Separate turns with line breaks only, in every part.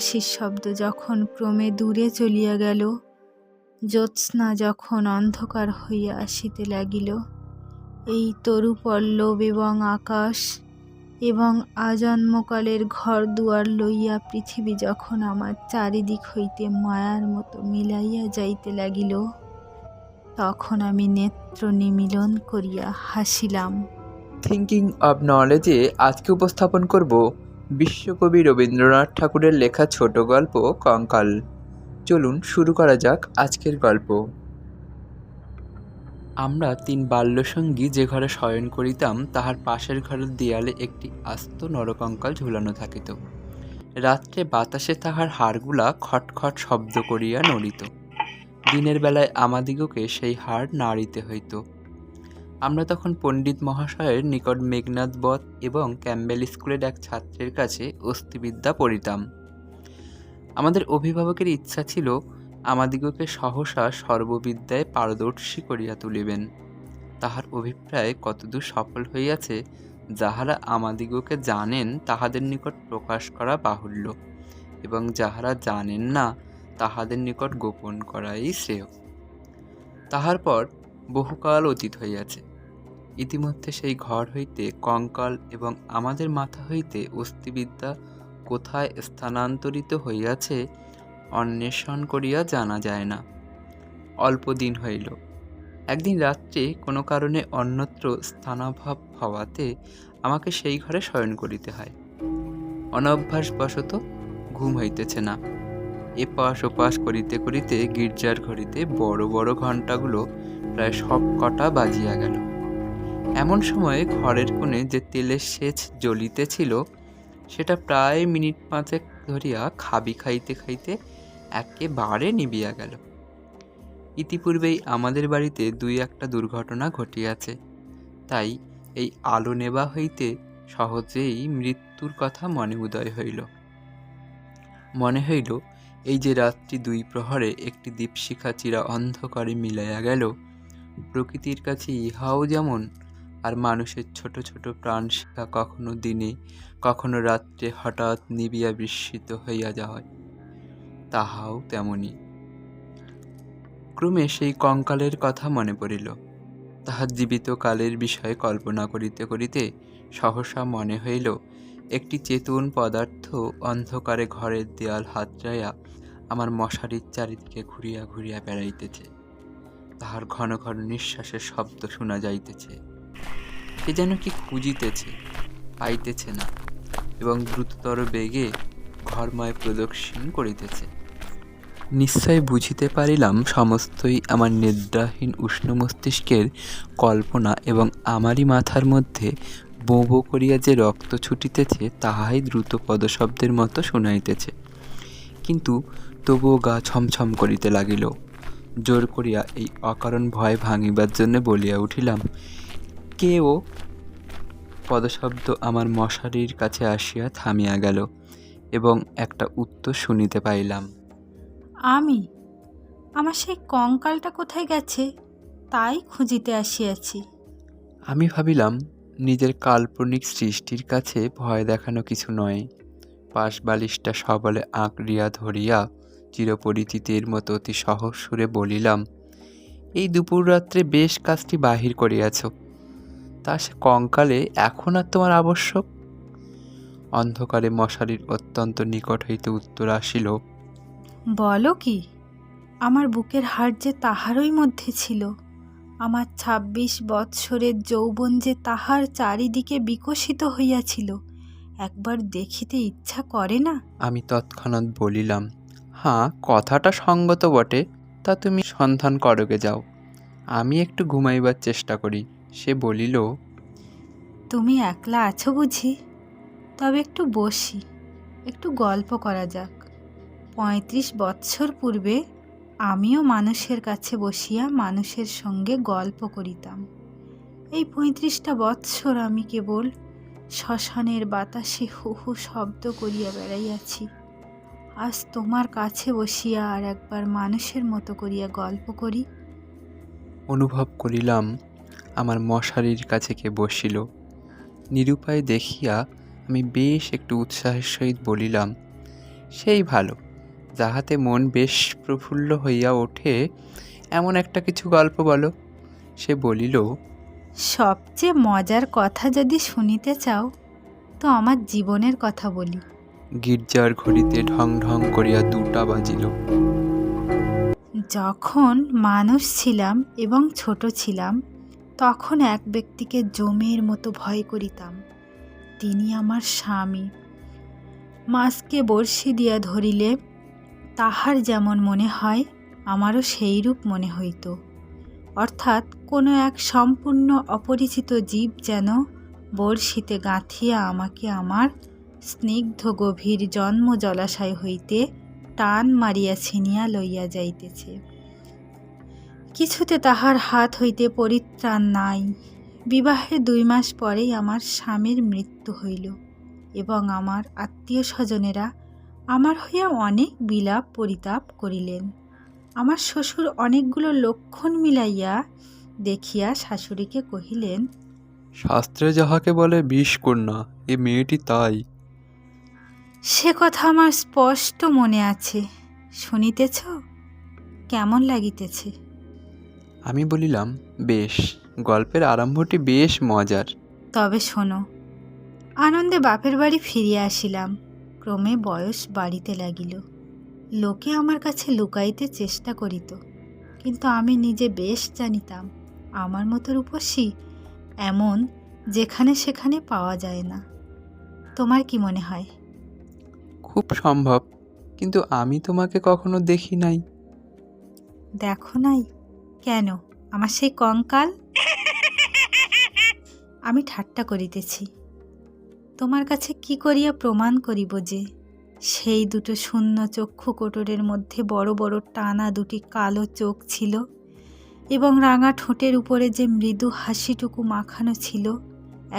হাসির শব্দ যখন ক্রমে দূরে চলিয়া গেল, জ্যোৎস্না যখন অন্ধকার হইয়া আসিতে লাগিল, এই তরু পল্লব এবং আকাশ এবং আজন্মকালের ঘর দুয়ার লইয়া পৃথিবী যখন আমার চারিদিক হইতে মায়ার মতো মিলাইয়া যাইতে লাগিল, তখন আমি নেত্র নিমীলন করিয়া হাসিলাম।
থিঙ্কিং অব নলেজে আজকে উপস্থাপন করব বিশ্বকবি রবীন্দ্রনাথ ঠাকুরের লেখা ছোট গল্প কঙ্কাল। চলুন শুরু করা যাক আজকের গল্প। আমরা 3 বাল্যসঙ্গী যে ঘরে শয়ন করিতাম তাহার পাশের ঘরের দেয়ালে একটি আস্ত নরকঙ্কাল ঝুলানো থাকিত। রাত্রে বাতাসে তাহার হাড়গুলা খটখট শব্দ করিয়া নড়িত। দিনের বেলায় আমাদিগকে সেই হাড় নাড়িতে হইত। আমরা তখন পণ্ডিত মহাশয়ের নিকট মেঘনাদ বধ এবং ক্যাম্বেল স্কুলের এক ছাত্রের কাছে অস্থিবিদ্যা পড়িতাম। আমাদের অভিভাবকের ইচ্ছা ছিল আমাদিগকে সহসা সর্ববিদ্যায় পারদর্শী করিয়া তুলিবেন। তাহার অভিপ্রায় কতদূর সফল হইয়াছে যাহারা আমাদিগকে জানেন তাহাদের নিকট প্রকাশ করা বাহুল্য, এবং যাহারা জানেন না তাহাদের নিকট গোপন করাই শ্রেয়। তাহার পর বহুকাল অতীত হইয়াছে। ইতিমধ্যে সেই ঘর হইতে কঙ্কাল এবং আমাদের মাথা হইতে অস্থিবিদ্যা কোথায় স্থানান্তরিত হইয়াছে অন্বেষণ করিয়া জানা যায় না। অল্প দিন হইল। একদিন রাত্রে কোনো কারণে অন্যত্র স্থানাভাব হওয়াতে আমাকে সেই ঘরে শয়ন করিতে হয়। অনভ্যাসবশত ঘুম হইতেছে না। এপাশ ওপাশ করিতে করিতে গির্জার ঘড়িতে বড় বড় ঘণ্টাগুলো প্রায় সব কটা বাজিয়া গেল। এমন সময়ে ঘরের কোণে যে তেলের সেচ জ্বলিতেছিল সেটা প্রায় মিনিট 5 ধরিয়া খাবি খাইতে খাইতে একেবারে নিবিয়া গেল। ইতিপূর্বেই আমাদের বাড়িতে 2-1টা দুর্ঘটনা ঘটিয়াছে, তাই এই আলো নেবা হইতে সহজেই মৃত্যুর কথা মনে উদয় হইল। মনে হইল এই যে রাত্রি 2 প্রহরে একটি দীপশিখা চিরা অন্ধকারে মিলাইয়া গেল, প্রকৃতির কাছে ইহাও যেমন, আর মানুষের ছোট ছোট প্রাণশিখা কখনো দিনে কখনো রাত্রে হঠাৎ নিবিয়া বিস্মিত হইয়া যায়, তাহাও তেমনি। ক্রমে সেই কঙ্কালের কথা মনে পড়িল। তাহার জীবিত কালের বিষয়ে কল্পনা করিতে করিতে সহসা মনে হইল একটি চেতন পদার্থ অন্ধকারে ঘরের দেয়াল হাতড়াইয়া আমার মশারির চারিদিকে ঘুরিয়া ঘুরিয়া বেড়াইতেছে। তাহার ঘন ঘন নিঃশ্বাসের শব্দ শোনা যাইতেছে। সে যেন কি খুঁজিতেছে, পাইতেছে না, এবং দ্রুততর বেগে ঘরময় প্রদক্ষিণ করিতেছে। নিশ্চয় বুঝিতে পারিলাম সমস্তই আমার নিদ্রাহীন উষ্ণ মস্তিষ্কের কল্পনা, এবং আমারই মাথার মধ্যে বোঁ বোঁ করিয়া যে রক্ত ছুটিতেছে তাহাই দ্রুত পদশব্দের মতো শুনাইতেছে। কিন্তু তবুও গা ছমছম করিতে লাগিল। জোর করিয়া এই অকারণ ভয় ভাঙিবার জন্য বলিয়া উঠিলাম, কে ও? পদশব্দ আমার মশারির কাছে আসিয়া থামিয়া গেল, এবং একটা উত্তর শুনিতে পাইলাম।
আমার সেই কঙ্কালটা কোথায় গেছে তাই খুঁজিতে আসিয়াছি।
আমি ভাবিলাম নিজের কাল্পনিক সৃষ্টির কাছে ভয় দেখানো কিছু নয়। পাশ বালিশটা সবলে আঁকড়িয়া ধরিয়া চিরপরিচিতের মতো অতি সহজ সুরে বলিলাম, এই দুপুর রাত্রে বেশ কাজটি বাহির করিয়াছ, তা সে কঙ্কালে এখন আর তোমার আবশ্যক? অন্ধকারে মশারির অত্যন্ত নিকট হইতে উত্তর আসিল,
বলো কি? আমার বুকের হাড় যে তাহারই মধ্যে ছিল, আমার 26 বৎসরের যৌবন যে তাহার চারিদিকে বিকশিত হইয়াছিল, একবার দেখিতে ইচ্ছা করে না?
আমি তৎক্ষণাৎ বলিলাম, হ্যাঁ, কথাটা সঙ্গত বটে, তা তুমি সন্ধান করগে যাও, আমি একটু ঘুমাইবার চেষ্টা করি। সে বলিল,
তুমি একলা আছো বুঝি? তবে একটু বসি, একটু গল্প করা যাক। 35 বৎসর পূর্বে আমিও মানুষের কাছে বসিয়া মানুষের সঙ্গে গল্প করিতাম। এই 35টা বৎসর আমি কেবল শ্মশানের বাতাসে হু হু শব্দ করিয়া বেড়াইয়াছি। আজ তোমার কাছে বসিয়া আর একবার মানুষের মতো করিয়া গল্প করি।
অনুভব করিলাম আমার মশারির কাছে কে বসিল। নিরুপায় দেখিয়া আমি বেশ একটু উৎসাহের সহিত বলিলাম, সেই ভালো, যাহাতে মন বেশ প্রফুল্ল হইয়া ওঠে এমন একটা কিছু গল্প বলো। সে বলিল,
সবচেয়ে মজার কথা যদি শুনিতে চাও তো আমার জীবনের কথা বলি।
গির্জার ঘড়িতে ঢং ঢং করিয়া 2টা বাজিল।
যখন মানুষ ছিলাম এবং ছোট ছিলাম তখন এক ব্যক্তিকে জমের মতো ভয় করিতাম। তিনি আমার স্বামী। মাছকে বড়শি দিয়া ধরিলে তাহার যেমন মনে হয় আমারও সেইরূপ মনে হইত। অর্থাৎ কোনো এক সম্পূর্ণ অপরিচিত জীব যেন বড়শিতে গাঁথিয়া আমাকে আমার স্নিগ্ধ গভীর জন্ম জলাশয় হইতে টান মারিয়া ছিনিয়া লইয়া যাইতেছে। কিছুতে তাহার হাত হইতে পরিত্রাণ নাই। বিবাহের 2 মাস পরেই আমার স্বামীর মৃত্যু হইল এবং আমার আত্মীয় স্বজনেরা আমার হইয়া অনেক বিলাপ পরিতাপ করিলেন। আমার শ্বশুর অনেকগুলো লক্ষণ মিলাইয়া দেখিয়া শাশুড়িকে কহিলেন,
শাস্ত্রে যাহাকে বলে বিষকন্যা, এ মেয়েটি তাই।
সে কথা আমার স্পষ্ট মনে আছে। শুনিতেছ? কেমন লাগিতেছে?
আমি বলিলাম, বেশ, গল্পের আরম্ভটি বেশ মজার।
তবে শোনো। আনন্দে বাপের বাড়ি ফিরিয়া আসিলাম। ক্রমে বয়স বাড়িতে লাগিল। লোকে আমার কাছে লুকাইতে চেষ্টা করিত, কিন্তু আমি নিজে বেশ জানিতাম আমার মতো রূপসী এমন যেখানে সেখানে পাওয়া যায় না। তোমার কি মনে হয়?
খুব সম্ভব, কিন্তু আমি তোমাকে কখনো দেখি নাই।
দেখো নাই? কেন? আমার সেই কঙ্কাল? আমি ঠাট্টা করিতেছি। তোমার কাছে কি করিয়া প্রমাণ করিব যে সেই 2 শূন্য চক্ষু কোটরের মধ্যে বড় বড় টানা 2টি কালো চোখ ছিল এবং রাঙা ঠোঁটের উপরে যে মৃদু হাসিটুকু মাখানো ছিল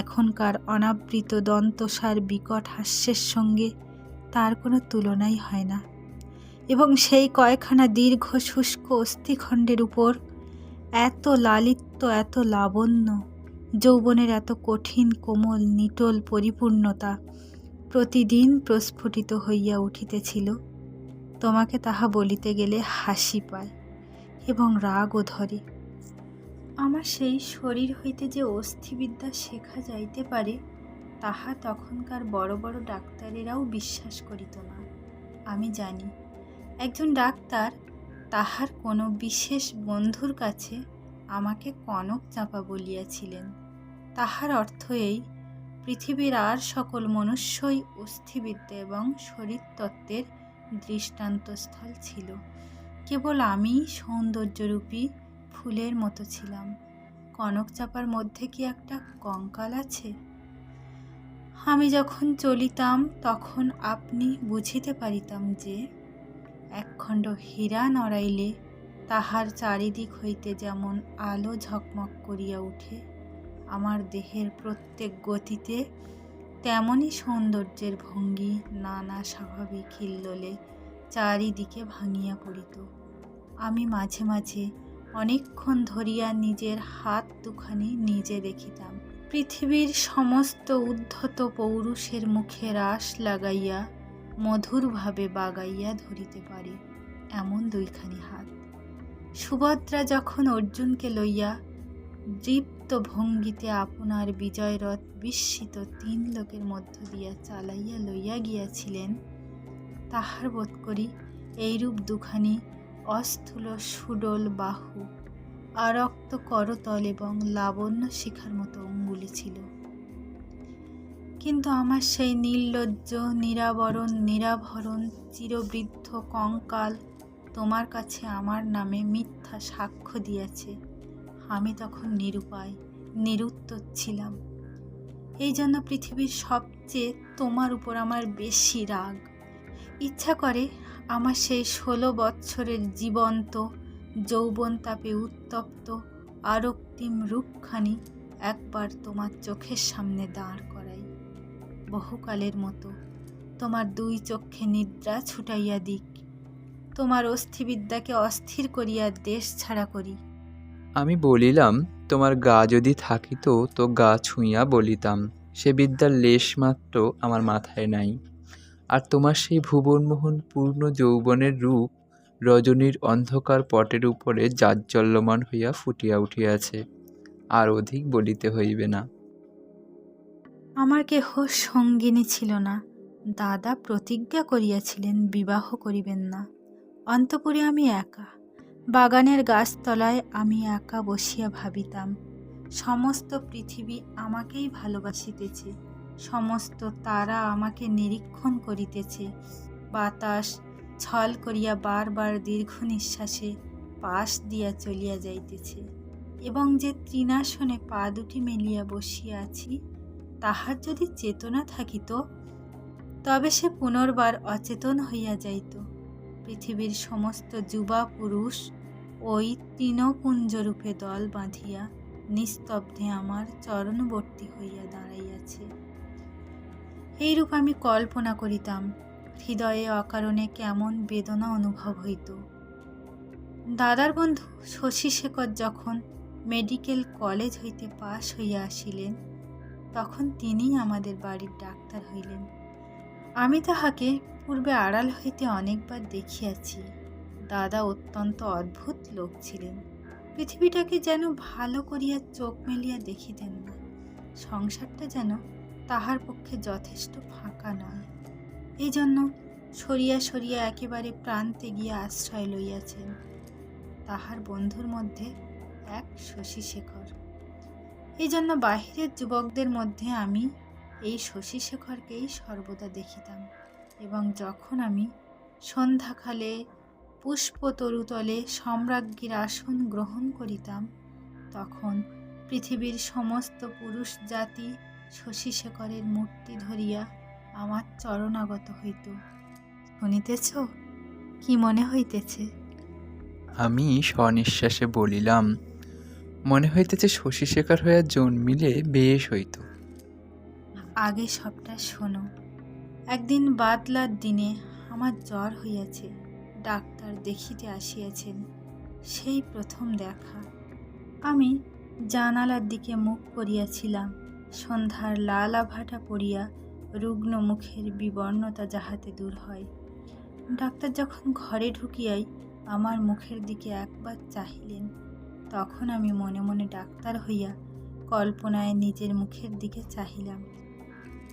এখনকার অনাবৃত দন্তসার বিকট হাস্যের সঙ্গে তার কোনো তুলনাই হয় না। এবং সেই কয়খানা দীর্ঘ শুষ্ক অস্থিখণ্ডের উপর এত লালিত্য, এত লাবণ্য, যৌবনের এত কঠিন কোমল নিটোল পরিপূর্ণতা প্রতিদিন প্রস্ফুটিত হইয়া উঠিতেছিল। তোমাকে তাহা বলিতে গেলে হাসি পায় এবং রাগও ধরে। আমার সেই শরীর হইতে যে অস্থিবিদ্যা শেখা যাইতে পারে তাহা তখনকার বড় বড় ডাক্তারেরাও বিশ্বাস করিত না। আমি জানি একজন ডাক্তার তাহার কোনো বিশেষ বন্ধুর কাছে আমাকে কনক চাঁপা বলিয়াছিলেন। তাহার অর্থ এই, পৃথিবীর আর সকল মনুষ্যই অস্থিবিদ্যা এবং শরীরতত্ত্বের দৃষ্টান্তস্থল ছিল। কেবল আমি সৌন্দর্যরূপী ফুলের মতো ছিলাম। কনক চাঁপার মধ্যে কি একটা কঙ্কাল আছে? আমি যখন চলিতাম তখন আপনি বুঝিতে পারিতাম যে একখণ্ড হীরা নড়াইলে তাহার চারিদিক হইতে যেমন আলো ঝকমক করিয়া উঠে, আমার দেহের প্রত্যেক গতিতে তেমনি সৌন্দর্যের ভঙ্গি নানা স্বাভাবিক হিল্লোলে চারিদিকে ভাঙিয়া পড়িত। আমি মাঝে মাঝে অনেকক্ষণ ধরিয়া নিজের হাত 2খানি নিজে দেখিতাম। পৃথিবীর সমস্ত উদ্ধত পৌরুষের মুখে রাশ লাগাইয়া মধুরভাবে বাগাইয়া ধরিতে পারে এমন 2খানি হাত। সুভদ্রা যখন অর্জুনকে লইয়া দৃপ্ত ভঙ্গিতে আপনার বিজয়রথ বিস্মিত 3 লোকের মধ্য দিয়া চালাইয়া লইয়া গিয়াছিলেন, তাহার বোধ করি এইরূপ 2খানি অস্থূল সুডোল বাহু, আরক্ত করতল এবং লাবণ্য শিখার মতো অঙ্গুলি ছিল। কিন্তু আমার সেই নির্লজ্জ নিরাবরণ নিরাভরণ চিরবৃদ্ধ কঙ্কাল তোমার কাছে আমার নামে মিথ্যা সাক্ষ্য দিয়াছে। আমি তখন নিরুপায়, নিরুত্তর ছিলাম। এই জন্য পৃথিবীর সবচেয়ে তোমার উপর আমার বেশি রাগ। ইচ্ছা করে আমার সেই 16 বৎসরের জীবন্ত যৌবন তাপে উত্তপ্ত আরক্তিম রূপখানি একবার তোমার চোখের সামনে দাঁড় করাই। বহুকালের মতো তোমার 2 চক্ষে নিদ্রা ছুটাইয়া দিক, তোমার অস্থিবিদ্যাকে অস্থির করিয়া দেশ ছাড়া করি।
আমি বলিলাম, তোমার গা যদি থাকিত তো গা ছুঁইয়া বলিতাম, সে বিদ্যার লেশ মাত্র আমার মাথায় নাই। আর তোমার সেই ভুবনমোহন পূর্ণ যৌবনের রূপ রজনীর অন্ধকার পটের উপরে জাজ্বল্যমান হইয়া ফুটিয়া উঠিয়াছে। আর অধিক বলিতে হইবে না।
আমার কেহ সঙ্গিনী ছিল না। দাদা প্রতিজ্ঞা করিয়াছিলেন বিবাহ করিবেন না। অন্তঃপুরে আমি একা, বাগানের গাছতলায় আমি একা বসিয়া ভাবিতাম, সমস্ত পৃথিবী আমাকেই ভালোবাসিতেছে, সমস্ত তারা আমাকে নিরীক্ষণ করিতেছে। বাতাস ছল করিয়া বারবার দীর্ঘ নিঃশ্বাসে পাশ দিয়া চলিয়া যাইতেছে, এবং যে তৃণাসনে পা দুটি মেলিয়া বসিয়া আছি, তাহার যদি চেতনা থাকিত, তবে সে পুনর্বার অচেতন হইয়া যাইত। পৃথিবীর সমস্ত যুবা পুরুষ ওই তৃণপুঞ্জরূপে দল বাঁধিয়া নিস্তব্ধে আমার চরণবর্তী হইয়া দাঁড়াইয়াছে। এইরূপ আমি কল্পনা করিতাম। হৃদয়ে অকারণে কেমন বেদনা অনুভব হইত। দাদার বন্ধু শশীশেখর যখন মেডিকেল কলেজ হইতে পাশ হইয়া আসিলেন, তখন তিনিই আমাদের বাড়ির ডাক্তার হইলেন। আমি তাহাকে পূর্বে আড়াল হইতে অনেকবার দেখিয়াছি। দাদা অত্যন্ত অদ্ভুত লোক ছিলেন। পৃথিবীটাকে যেন ভালো করিয়া চোখ মেলিয়া দেখিতেন না। সংসারটা যেন তাহার পক্ষে যথেষ্ট ফাঁকা নয়। এই জন্য সরিয়া সরিয়া একেবারে প্রান্তে গিয়া আশ্রয় লইয়াছেন। তাহার বন্ধুর মধ্যে এক শশীশেখর। এই জন্য বাহিরের যুবকদের মধ্যে আমি এই শশীশেখরকেই সর্বদা দেখিতাম। এবং যখন আমি সন্ধ্যাকালে পুষ্পতরুতলে সম্রাজ্ঞীর আসন গ্রহণ করিতাম, তখন পৃথিবীর সমস্ত পুরুষ জাতি শশীশেখরের মূর্তি ধরিয়া আমার চরণাগত হইত। শুনিতেছ, কি মনে হইতেছে?
আমি স্বনিশ্বাসে বলিলাম, মনে হইতেছে শশীশেখর হইয়া জন্মিলে বেশ হইত।
আগে সবটা শোনো। একদিন বাদলার দিনে আমার জ্বর হইয়াছে। ডাক্তার দেখিতে আসিয়াছেন। সেই প্রথম দেখা। আমি জানালার দিকে মুখ করিয়াছিলাম। সন্ধ্যার লাল আভাটা পড়িয়া রুগ্ন মুখের বিবর্ণতা যাহাতে দূর হয়। ডাক্তার যখন ঘরে ঢুকিয়াই আমার মুখের দিকে একবার চাহিলেন, তখন আমি মনে মনে ডাক্তার হইয়া কল্পনায় নিজের মুখের দিকে চাহিলাম।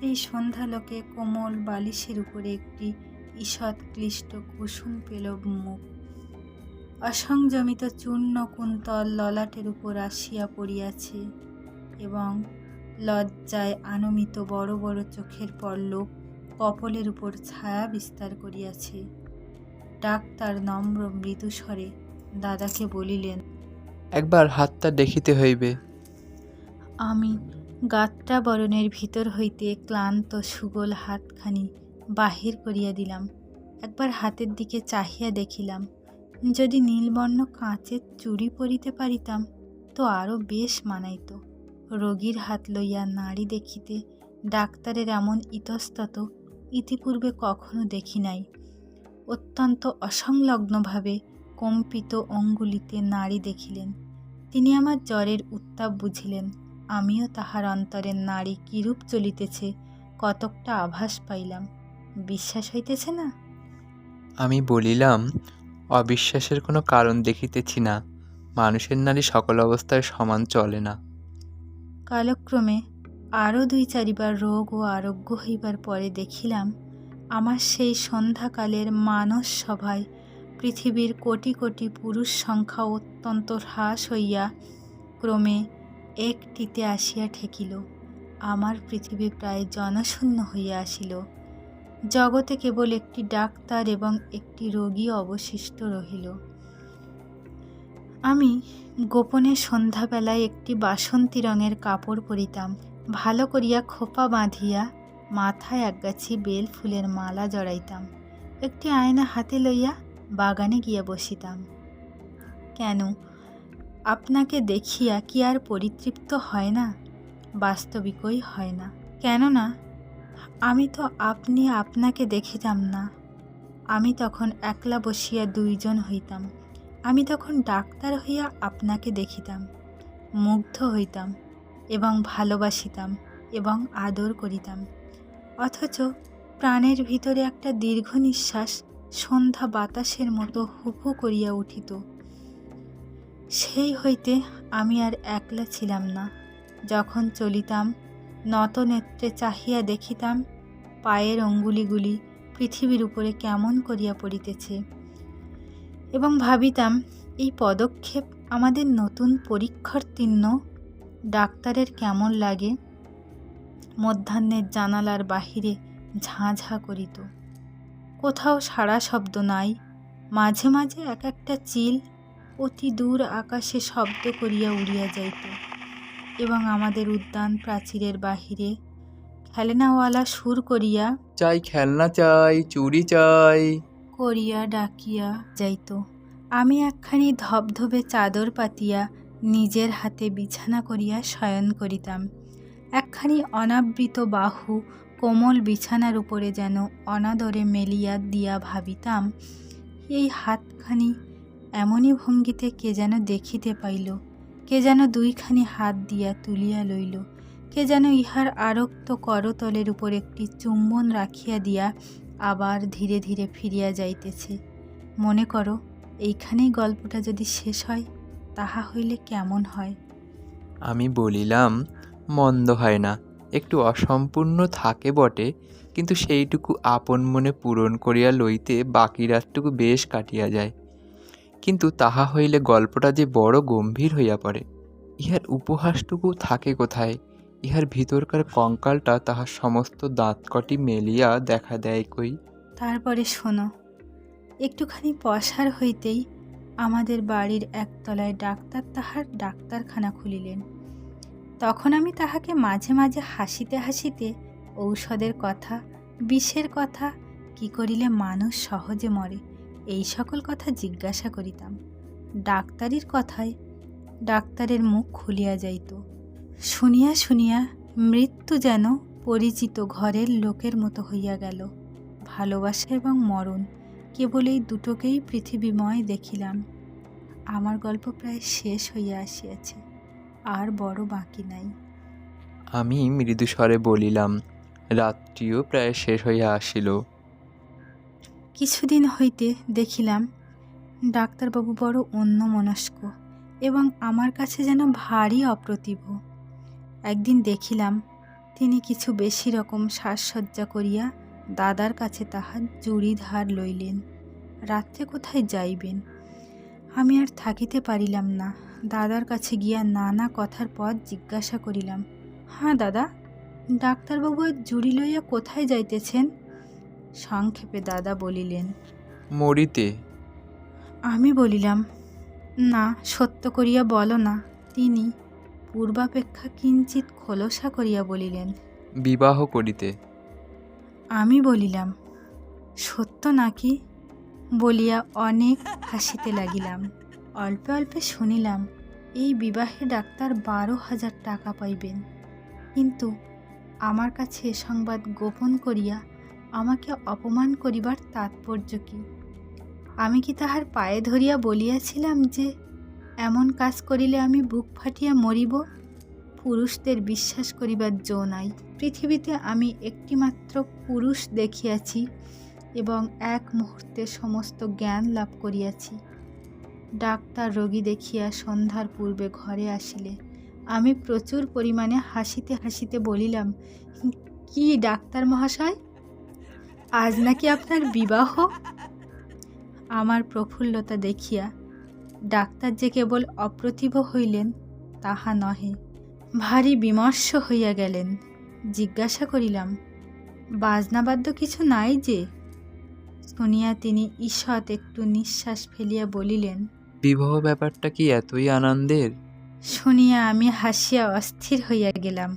এই সন্ধ্যালোকে কোমল বালিশের উপরে একটি ঈষৎ ক্লিষ্ট কুসুম পেলব মুখ, অসংযমিত চূর্ণ কুন্তল ললাটের উপর আসিয়া পড়িয়াছে, এবং লজ্জায় আনমিত বড় বড় চোখের পল্লব কপলের উপর ছায়া বিস্তার করিয়াছে। ডাক্তার নম্র মৃদুস্বরে দাদাকে বলিলেন,
একবার হাতটা দেখিতে হইবে।
আমি গাত্রাবরণের ভিতর হইতে ক্লান্ত সুগোল হাতখানি বাহির করিয়া দিলাম। একবার হাতের দিকে চাহিয়া দেখিলাম। যদি নীলবর্ণ কাঁচের চুড়ি পরিতে পারিতাম তো আরও বেশ মানাইত। রোগীর হাত লইয়া নাড়ি দেখিতে ডাক্তারের এমন ইতস্তত ইতিপূর্বে কখনো দেখি নাই। অত্যন্ত অসংলগ্নভাবে কম্পিত অঙ্গুলিতে নাড়ি দেখিলেন। তিনি আমার জ্বরের উত্তাপ বুঝিলেন। আমিও তাহার অন্তরের নাড়ি কিরূপ চলিতেছে কতকটা আভাস পাইলাম। বিশ্বাস হইতেছে না?
আমি বলিলাম, অবিশ্বাসের কোনো কারণ দেখিতেছি না। মানুষের নাড়ী সকল অবস্থায় সমান চলে না।
কালক্রমে আরও ২-৪ বার রোগ ও আরোগ্য হইবার পরে দেখিলাম, আমার সেই সন্ধ্যাকালের মানস সভায় পৃথিবীর কোটি কোটি পুরুষ সংখ্যা অত্যন্ত হ্রাস হইয়া ক্রমে একটিতে আসিয়া ঠেকিল। আমার পৃথিবী প্রায় জনশূন্য হইয়া আসিল। জগতে কেবল একটি ডাক্তার এবং একটি রোগী অবশিষ্ট রহিল। আমি গোপনে সন্ধ্যাবেলায় একটি বাসন্তী রঙের কাপড় পরিতাম। ভালো করিয়া খোপা বাঁধিয়া মাথায় একগাছি বেল ফুলের মালা জড়াইতাম। একটি আয়না হাতে লইয়া বাগানে গিয়া বসিতাম। কেন, আপনাকে দেখিয়া কি আর পরিতৃপ্ত হয় না? বাস্তবিকই হয় না। কেননা আমি তো আপনি আপনাকে দেখিতাম না। আমি তখন একলা বসিয়া ২জন হইতাম। আমি তখন ডাক্তার হইয়া আপনাকে দেখিতাম, মুগ্ধ হইতাম এবং ভালোবাসিতাম এবং আদর করিতাম। অথচ প্রাণের ভিতরে একটা দীর্ঘ নিঃশ্বাস সন্ধ্যা বাতাসের মতো হুহু করিয়া উঠিত। সেই হইতে আমি আর একলা ছিলাম না। যখন চলিতাম, নত নেত্রে চাহিয়া দেখিতাম পায়ের অঙ্গুলিগুলি পৃথিবীর উপরে কেমন করিয়া পড়িতেছে, এবং ভাবিতাম এই পদক্ষেপ আমাদের নতুন পরীক্ষার্থীর্ণ ডাক্তারের কেমন লাগে। মধ্যাহ্নের জানালার বাহিরে ঝাঁ ঝাঁ করিত, কোথাও সাড়া শব্দ নাই। মাঝে মাঝে এক একটা চিল অতি দূর আকাশে শব্দ করিয়া উড়িয়া যাইত, এবং আমাদের উদ্যান প্রাচীরের বাহিরে খেলনাওয়ালা সুর করিয়া
চাই খেলনা, চাই চুড়ি, চাই
করিয়া ডাকিয়া যাইত। আমি একখানি ধবধবে চাদর পাতিয়া নিজের হাতে বিছানা করিয়া শয়ন করিতাম। একখানি অনাবৃত বাহু কোমল বিছানার উপরে যেন অনাদরে মেলিয়া দিয়া ভাবিতাম, এই হাতখানি এমনই ভঙ্গিতে কে যেন দেখিতে পাইল, কে যেন দুইখানি হাত দিয়া তুলিয়া লইল, কে যেন ইহার আরক্ত করতলের উপর একটি চুম্বন রাখিয়া দিয়া আবার ধীরে ধীরে ফিরিয়া যাইতেছে। মনে করো, এইখানেই গল্পটা যদি শেষ হয়, তাহা হইলে কেমন হয়?
আমি বলিলাম, মন্দ হয় না, একটু অসম্পূর্ণ থাকে বটে, কিন্তু সেইটুকু আপন মনে পূরণ করিয়া লইতে বাকি রাতটুকু বেশ কাটিয়া যায়। কিন্তু তাহা হইলে গল্পটা যে বড় গম্ভীর হইয়া পড়ে। ইহার উপহাসটুকু থাকে কোথায়? ইহার ভিতরকার কঙ্কালটা তাহার সমস্ত দাঁতকটি মেলিয়া দেখা দেয় কই?
তারপরে শোনো, একটুখানি পসার হইতেই আমাদের বাড়ির একতলায় ডাক্তার তাহার ডাক্তারখানা খুলিলেন। তখন আমি তাহাকে মাঝে মাঝে হাসিতে হাসিতে ঔষধের কথা, বিষের কথা, কি করিলে মানুষ সহজে মরে, এই সকল কথা জিজ্ঞাসা করিতাম। ডাক্তারির কথায় ডাক্তারের মুখ খুলিয়া যাইত। শুনিয়া শুনিয়া মৃত্যু যেন পরিচিত ঘরের লোকের মতো হইয়া গেল। ভালোবাসা এবং মরণ, কেবল এই দুটোকেই পৃথিবীময় দেখিলাম। আমার গল্প প্রায় শেষ হইয়া আসিয়াছে, আর বড় বাকি নাই।
আমি মৃদুস্বরে বলিলাম, রাত্রিও প্রায় শেষ হইয়া আসিল।
কিছুদিন হইতে দেখিলাম ডাক্তারবাবু বড় অন্যমনস্ক এবং আমার কাছে যেন ভারী অপ্রতিভ। একদিন দেখিলাম তিনি কিছু বেশি রকম সাজসজ্জা করিয়া দাদার কাছে তাহার জুড়ি ধার লইলেন। রাত্রে কোথায় যাইবেন? আমি আর থাকিতে পারিলাম না। দাদার কাছে গিয়া নানা কথার পথ জিজ্ঞাসা করিলাম। হ্যাঁ দাদা, ডাক্তারবাবু আর জুড়ি লইয়া কোথায় যাইতেছেন? সংক্ষেপে দাদা বলিলেন,
মরিতে।
আমি বলিলাম, না, সত্য করিয়া বলো না। তিনি পূর্বাপেক্ষা কিঞ্চিৎ খোলসা করিয়া বলিলেন,
বিবাহ করিতে।
আমি বলিলাম, সত্য নাকি? বলিয়া অনেক হাসিতে লাগিলাম। অল্পে অল্পে শুনিলাম এই বিবাহে ডাক্তার 12,000 টাকা পাইবেন। কিন্তু আমার কাছে এ সংবাদ গোপন করিয়া আমাকে অপমান করিবার তাৎপর্য কি? আমি কি তাহার পায়ে ধরিয়া বলিয়াছিলাম যে এমন কাজ করিলে আমি বুক ফাটিয়া মরিব? পুরুষদের বিশ্বাস করিবার জো নাই। পৃথিবীতে আমি একটিমাত্র পুরুষ দেখিয়াছি এবং এক মুহূর্তে সমস্ত জ্ঞান লাভ করিয়াছি। ডাক্তার রোগী দেখিয়া সন্ধ্যার পূর্বে ঘরে আসিলে আমি প্রচুর পরিমাণে হাসিতে হাসিতে বলিলাম, কি ডাক্তার মহাশয়, আজ নাকি আপনার বিবাহ? আমার প্রফুল্লতা দেখিয়া ডাক্তার যে কেবল অপ্রতিভ হইলেন তাহা নহে, ভারী বিমর্ষ হইয়া গেলেন। জিজ্ঞাসা করিলাম, বাজনাবাদ্য কিছু নাই যে? শুনিয়া তিনি ঈষৎ একটু নিঃশ্বাস ফেলিয়া বলিলেন,
বিবাহ ব্যাপারটা কি এতই আনন্দের?
শুনিয়া আমি হাসিয়া অস্থির হইয়া গেলাম।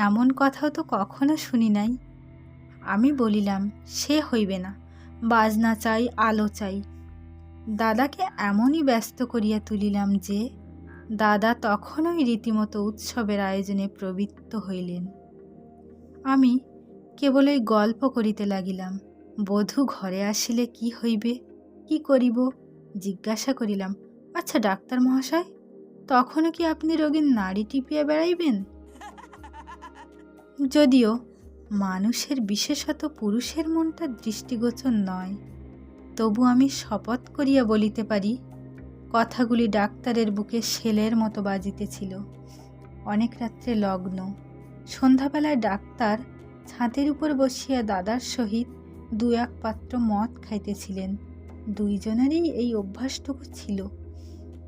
এমন কথাও তো কখনো শুনি নাই। আমি বলিলাম, সে হইবে না, বাজনা চাই, আলো চাই। দাদাকে এমনই ব্যস্ত করিয়া তুলিলাম যে দাদা তখনই রীতিমতো উৎসবের আয়োজনে প্রবৃত্ত হইলেন। আমি কেবল ওই গল্প করিতে লাগিলাম। বধূ ঘরে আসিলে কি হইবে, কি করিব জিজ্ঞাসা করিলাম। আচ্ছা ডাক্তার মহাশয়, তখনও কি আপনি রোগীর নাড়ি টিপিয়া বেড়াইবেন? যদিও মানুষের, বিশেষত পুরুষের মনটা দৃষ্টিগোচর নয়। তবু আমি শপথ করিয়া বলিতে পারি, কথাগুলি ডাক্তারের বুকে শেলের মতো বাজিতেছিল। অনেক রাত্রে লগ্ন। সন্ধ্যাবেলায় ডাক্তার ছাতের উপর বসিয়া দাদার সহিত 2-1 পাত্র মদ খাইতেছিলেন। দুইজনেরই এই অভ্যাসটুকু ছিল।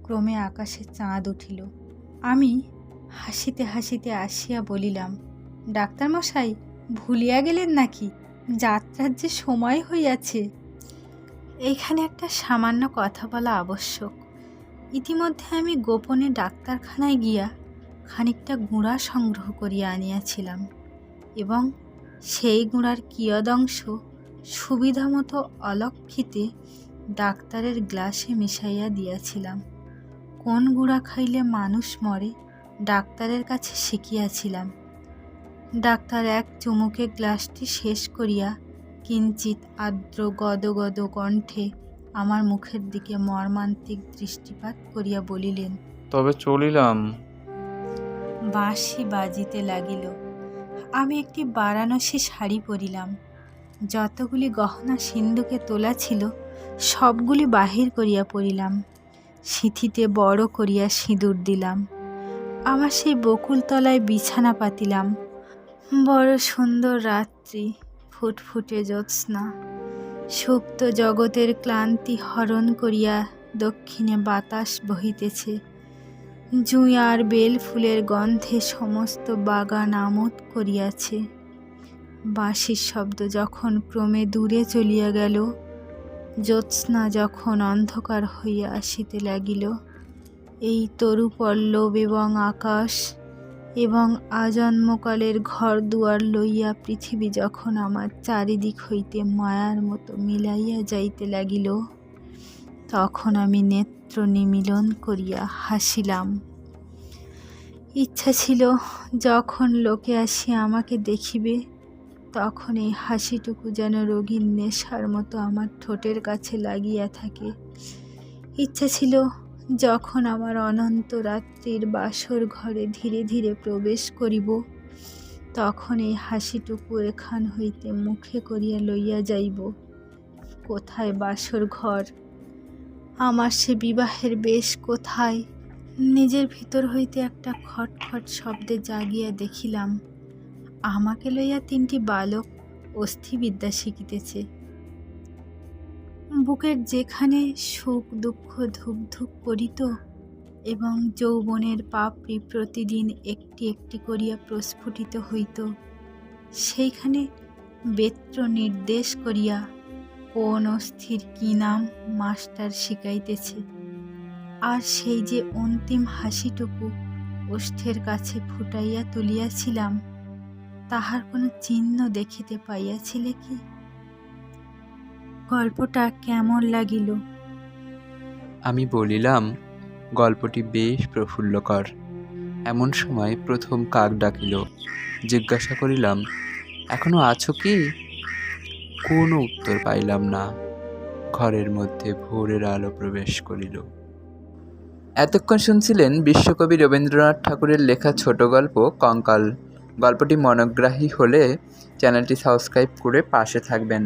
ক্রমে আকাশে চাঁদ উঠিল। আমি হাসিতে হাসিতে আসিয়া বলিলাম, ডাক্তার মশাই, ভুলিয়া গেলেন নাকি? যাত্রার যে সময় হইয়াছে। এইখানে একটা সামান্য কথা বলা আবশ্যক। ইতিমধ্যে আমি গোপনে ডাক্তারখানায় গিয়া খানিকটা গুঁড়া সংগ্রহ করিয়া আনিয়াছিলাম এবং সেই গুঁড়ার কিয়দংশ সুবিধামতো অলক্ষিতে ডাক্তারের গ্লাসে মিশাইয়া দিয়াছিলাম। কোন গুঁড়া খাইলে মানুষ মরে ডাক্তারের কাছে শিখিয়াছিলাম। ডাক্তার এক চুমুকে গ্লাসটি শেষ করিয়া কিঞ্চিত আর্দ্র গদগদ কণ্ঠে আমার মুখের দিকে মর্মান্তিক দৃষ্টিপাত করিয়া বলিলেন,
তবে চলিলাম।
বাঁশি বাজিতে লাগিল। আমি একটি বারাণসী শাড়ি পরিলাম। যতগুলি গহনা সিন্ধুকে তোলা ছিল সবগুলি বাহির করিয়া পরিলাম। সিঁথিতে বড় করিয়া সিঁদুর দিলাম। আমার সেই বকুলতলায় বিছানা পাতিলাম। বড় সুন্দর রাত্রি, ফুটফুটে জ্যোৎস্না। সুপ্ত জগতের ক্লান্তি হরণ করিয়া দক্ষিণে বাতাস বহিতেছে। জুঁই আর বেল ফুলের গন্ধে সমস্ত বাগান আমোদ করিয়াছে। বাঁশির শব্দ যখন ক্রমে দূরে চলিয়া গেল, জ্যোৎস্না যখন অন্ধকার হইয়া আসিতে লাগিল, এই তরু পল্লব এবং আকাশ এবং আজন্মকালের ঘর দুয়ার লইয়া পৃথিবী যখন আমার চারিদিক হইতে মায়ার মতো মিলাইয়া যাইতে লাগিল, তখন আমি নেত্র নিমীলন করিয়া হাসিলাম। ইচ্ছা ছিল যখন লোকে আসিয়া আমাকে দেখিবে, তখন এই হাসিটুকু যেন রোগীর নেশার মতো আমার ঠোঁটের কাছে লাগিয়া থাকে। ইচ্ছা ছিল যখন আমার অনন্ত রাত্রির বাসর ঘরে ধীরে ধীরে প্রবেশ করিব, তখন এই হাসিটুকু এখান হইতে মুখে করিয়া লইয়া যাইব। কোথায় বাসর ঘর? আমার সে বিবাহের বেশ কোথায়? নিজের ভিতর হইতে একটা খটখট শব্দে জাগিয়া দেখিলাম, আমাকে লইয়া 3টি বালক অস্থিবিদ্যা শিখিতেছে। বুকের যেখানে সুখ দুঃখ ধুক ধুক করিত এবং যৌবনের পাপড়ি প্রতিদিন একটি একটি করিয়া প্রস্ফুটিত হইত, সেইখানে বেত্র নির্দেশ করিয়া কোন অস্থির কি নাম মাস্টার শিখাইতেছে। আর সেই যে অন্তিম হাসিটুকু ওষ্ঠের কাছে ফুটাইয়া তুলিয়াছিলাম, তাহার কোনো চিহ্ন দেখিতে পাইয়াছিলে কি? গল্পটা কেমন লাগিল?
আমি বলিলাম, গল্পটি বেশ প্রফুল্লকর। এমন সময় প্রথম কাক ডাকিল। জিজ্ঞাসা করিলাম, এখনো আছো কি? কোনো উত্তর পাইলাম না। ঘরের মধ্যে ভোরের আলো প্রবেশ করিল। এতক্ষণ শুনছিলেন বিশ্বকবি রবীন্দ্রনাথ ঠাকুরের লেখা ছোট গল্প কঙ্কাল। গল্পটি মনোগ্রাহী হলে চ্যানেলটি সাবস্ক্রাইব করে পাশে থাকবেন।